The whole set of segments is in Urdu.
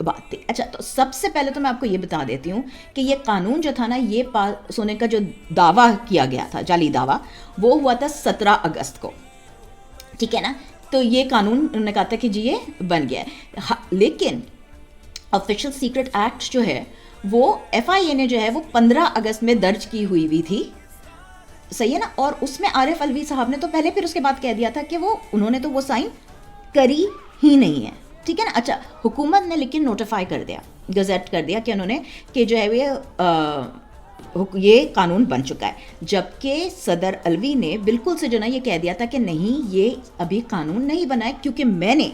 بات تھی. اچھا تو سب سے پہلے تو میں آپ کو یہ بتا دیتی ہوں کہ یہ قانون جو تھا نا، یہ پاس ہونے کا جو دعویٰ کیا گیا تھا، جعلی دعویٰ، وہ ہوا تھا 17 اگست کو. ٹھیک ہے نا. تو یہ قانون انہوں نے کہا تھا کہ جی یہ بن گیا ہے. لیکن آفیشیل سیکرٹ ایکٹ جو ہے وہ ایف آئی اے نے جو ہے وہ 15 اگست میں درج کی ہوئی تھی. صحیح ہے نا. اور اس میں عارف الوی صاحب نے تو پہلے پھر اس کے بعد کہہ دیا تھا کہ وہ انہوں نے تو وہ سائن کری ہی نہیں ہے. ٹھیک ہے نا. اچھا حکومت نے لیکن نوٹیفائی کر دیا، گزیٹ کر دیا کہ انہوں نے کہ جو ہے یہ قانون بن چکا ہے. جبکہ صدر الوی نے بالکل سے جو نا یہ کہہ دیا تھا کہ نہیں یہ ابھی قانون نہیں بنا ہے، کیونکہ میں نے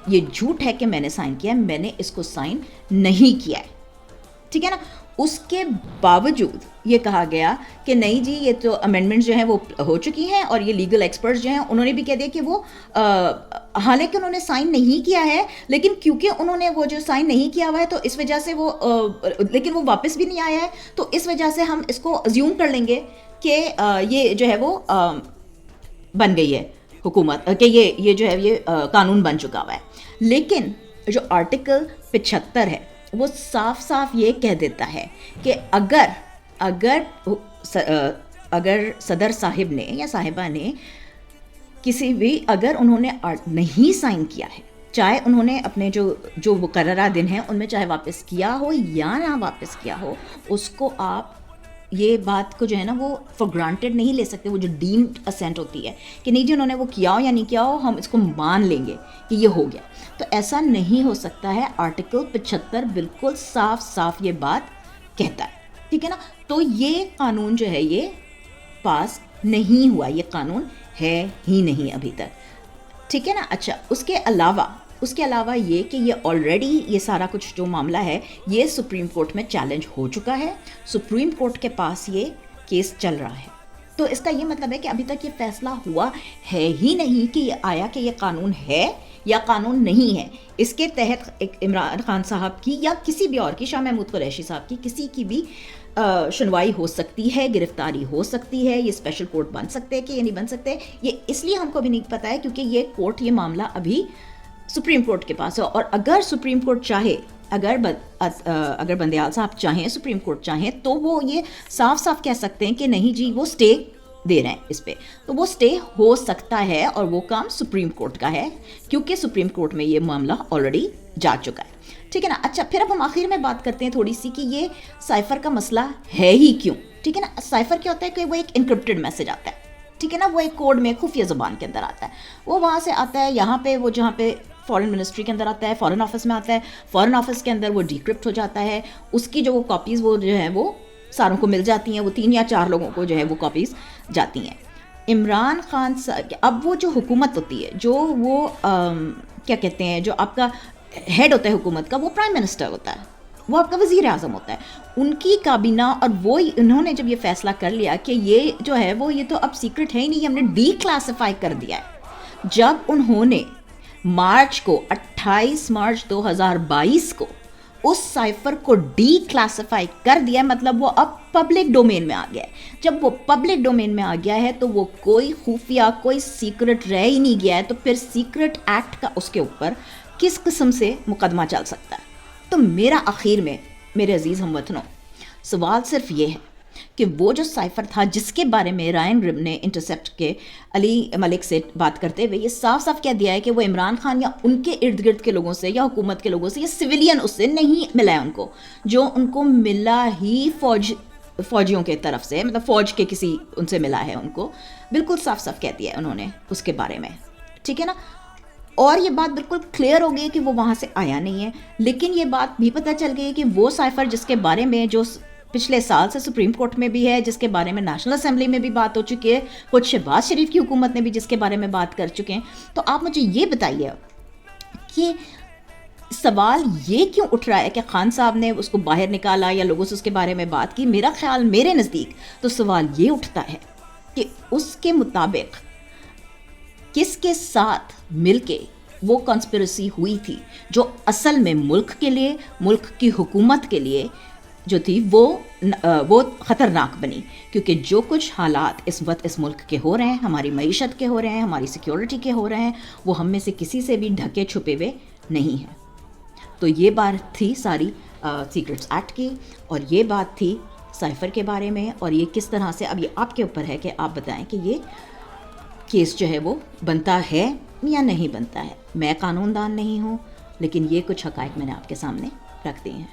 یہ جھوٹ ہے کہ میں نے سائن کیا ہے، میں نے اس کو سائن نہیں کیا ہے. ٹھیک ہے نا. اس کے باوجود یہ کہا گیا کہ نہیں جی یہ تو امینڈمنٹس جو ہیں وہ ہو چکی ہیں، اور یہ لیگل ایکسپرٹس جو ہیں انہوں نے بھی کہہ دیا کہ وہ حالانکہ انہوں نے سائن نہیں کیا ہے، لیکن کیونکہ انہوں نے وہ جو سائن نہیں کیا ہوا ہے تو اس وجہ سے وہ لیکن وہ واپس بھی نہیں آیا ہے، تو اس وجہ سے ہم اس کو ازیوم کر لیں گے کہ یہ جو ہے وہ بن گئی ہے حکومت، کہ یہ جو ہے یہ قانون بن چکا ہوا ہے. لیکن جو آرٹیکل 75 ہے وہ صاف صاف یہ کہہ دیتا ہے کہ اگر صدر صاحب نے یا صاحبہ نے کسی بھی اگر انہوں نے نہیں سائن کیا ہے، چاہے انہوں نے اپنے جو مقررہ دن ہیں ان میں چاہے واپس کیا ہو یا نہ واپس کیا ہو، اس کو آپ یہ بات کو جو ہے نا وہ فار گرانٹیڈ نہیں لے سکتے. وہ جو ڈیمڈ اسینٹ ہوتی ہے کہ نہیں جی انہوں نے وہ کیا ہو یا نہیں کیا ہو، ہم اس کو مان لیں گے کہ یہ ہو گیا. تو ایسا نہیں ہو سکتا ہے. آرٹیکل 75 بالکل صاف صاف یہ بات کہتا ہے. ٹھیک ہے نا. تو یہ قانون جو ہے یہ پاس نہیں ہوا، یہ قانون ہے ہی نہیں ابھی تک. ٹھیک ہے نا. اچھا اس کے علاوہ یہ کہ یہ آلریڈی یہ سارا کچھ جو معاملہ ہے یہ سپریم کورٹ میں چیلنج ہو چکا ہے. سپریم کورٹ کے پاس یہ کیس چل رہا ہے. تو اس کا یہ مطلب ہے کہ ابھی تک یہ فیصلہ ہوا ہے ہی نہیں کہ یہ آیا کہ یہ قانون ہے یا قانون نہیں ہے. اس کے تحت ایک عمران خان صاحب کی یا کسی بھی اور کی، شاہ محمود قریشی صاحب کی، کسی کی بھی سنوائی ہو سکتی ہے، گرفتاری ہو سکتی ہے. یہ اسپیشل کورٹ بن سکتے ہیں کہ یہ نہیں بن سکتے، یہ اس لیے ہم کو بھی نہیں پتہ ہے کیونکہ یہ کورٹ یہ معاملہ ابھی سپریم کورٹ کے پاس ہے. اور اگر سپریم کورٹ چاہے، اگر بندیال صاحب چاہیں، سپریم کورٹ چاہیں، تو وہ یہ صاف صاف کہہ سکتے ہیں کہ نہیں جی وہ اسٹے دے رہے ہیں اس پہ. تو وہ اسٹے ہو سکتا ہے اور وہ کام سپریم کورٹ کا ہے کیونکہ سپریم کورٹ میں یہ معاملہ آلریڈی جا چکا ہے. ٹھیک ہے نا. اچھا پھر اب ہم آخر میں بات کرتے ہیں تھوڑی سی کہ یہ سائفر کا مسئلہ ہے ہی کیوں. ٹھیک ہے نا. سائفر کیا ہوتا ہے کہ وہ ایک انکرپٹڈ میسج آتا ہے. ٹھیک ہے نا. وہ ایک کوڈ میں خفیہ زبان کے اندر آتا ہے. وہ وہاں سے آتا ہے یہاں پہ، وہ جہاں پہ فارن منسٹری کے اندر آتا ہے، فارن آفس میں آتا ہے، فارن آفس کے اندر وہ ڈیکرپٹ ہو جاتا ہے. اس کی جو وہ کاپیز وہ جو ہے وہ ساروں کو مل جاتی ہیں. وہ 3 یا 4 لوگوں کو جو ہے وہ کاپیز جاتی ہیں. عمران خان اب وہ جو حکومت ہوتی ہے، جو وہ کیا کہتے ہیں، جو آپ کا ہیڈ ہوتا ہے حکومت کا، وہ پرائم منسٹر ہوتا ہے، وہ آپ کا وزیر اعظم ہوتا ہے. ان کی کابینہ، اور وہ انہوں نے جب یہ فیصلہ کر لیا کہ یہ جو ہے وہ یہ تو اب سیکرٹ ہے ہی نہیں، ہم نے ڈی کلاسیفائی کر دیا ہے. جب انہوں نے مارچ کو 28 مارچ 2022 کو اس سائفر کو ڈی کلاسیفائی کر دیا، مطلب وہ اب پبلک ڈومین میں آ گیا ہے. جب وہ پبلک ڈومین میں آ گیا ہے تو وہ کوئی خفیہ، کوئی سیکرٹ رہ ہی نہیں گیا ہے. تو پھر سیکرٹ ایکٹ کا اس کے اوپر کس قسم سے مقدمہ چل سکتا ہے؟ تو میرا آخر میں میرے عزیز ہم وطنوں سوال صرف یہ ہے کہ وہ جو سائفر تھا جس کے بارے میں رائن گرم نے انٹرسیپٹ کے علی ملک سے بات کرتے ہوئے یہ صاف صاف کہہ دیا ہے کہ وہ عمران خان یا ان کے ارد گرد کے لوگوں سے یا حکومت کے لوگوں سے یا سویلین اس سے نہیں ملا ہے ان کو، جو ان کو ملا ہی فوجیوں کے طرف سے، مطلب فوج کے کسی ان سے ملا ہے. ان کو بالکل صاف صاف کہہ دیا ہے انہوں نے اس کے بارے میں. ٹھیک ہے نا. اور یہ بات بالکل کلیئر ہو گئی کہ وہ وہاں سے آیا نہیں ہے. لیکن یہ بات بھی پتہ چل گئی کہ وہ سائفر جس کے بارے میں جو پچھلے سال سے سپریم کورٹ میں بھی ہے، جس کے بارے میں نیشنل اسمبلی میں بھی بات ہو چکی ہے، خود شہباز شریف کی حکومت نے بھی جس کے بارے میں بات کر چکے ہیں. تو آپ مجھے یہ بتائیے کہ سوال یہ کیوں اٹھ رہا ہے کہ خان صاحب نے اس کو باہر نکالا یا لوگوں سے اس کے بارے میں بات کی؟ میرا خیال، میرے نزدیک تو سوال یہ اٹھتا ہے کہ اس کے مطابق کس کے ساتھ مل کے وہ کنسپریسی ہوئی تھی جو اصل میں ملک کے لیے، ملک کی حکومت کے لیے جو تھی وہ خطرناک بنی. کیونکہ جو کچھ حالات اس وقت اس ملک کے ہو رہے ہیں، ہماری معیشت کے ہو رہے ہیں، ہماری سیکیورٹی کے ہو رہے ہیں، وہ ہم میں سے کسی سے بھی ڈھکے چھپے ہوئے نہیں ہیں. تو یہ بات تھی ساری سیکرٹس ایکٹ کی، اور یہ بات تھی سائفر کے بارے میں، اور یہ کس طرح سے اب یہ آپ کے اوپر ہے کہ آپ بتائیں کہ یہ کیس جو ہے وہ بنتا ہے یا نہیں بنتا ہے۔ میں قانون دان نہیں ہوں، لیکن یہ کچھ حقائق میں نے آپ کے سامنے رکھ دیے ہیں۔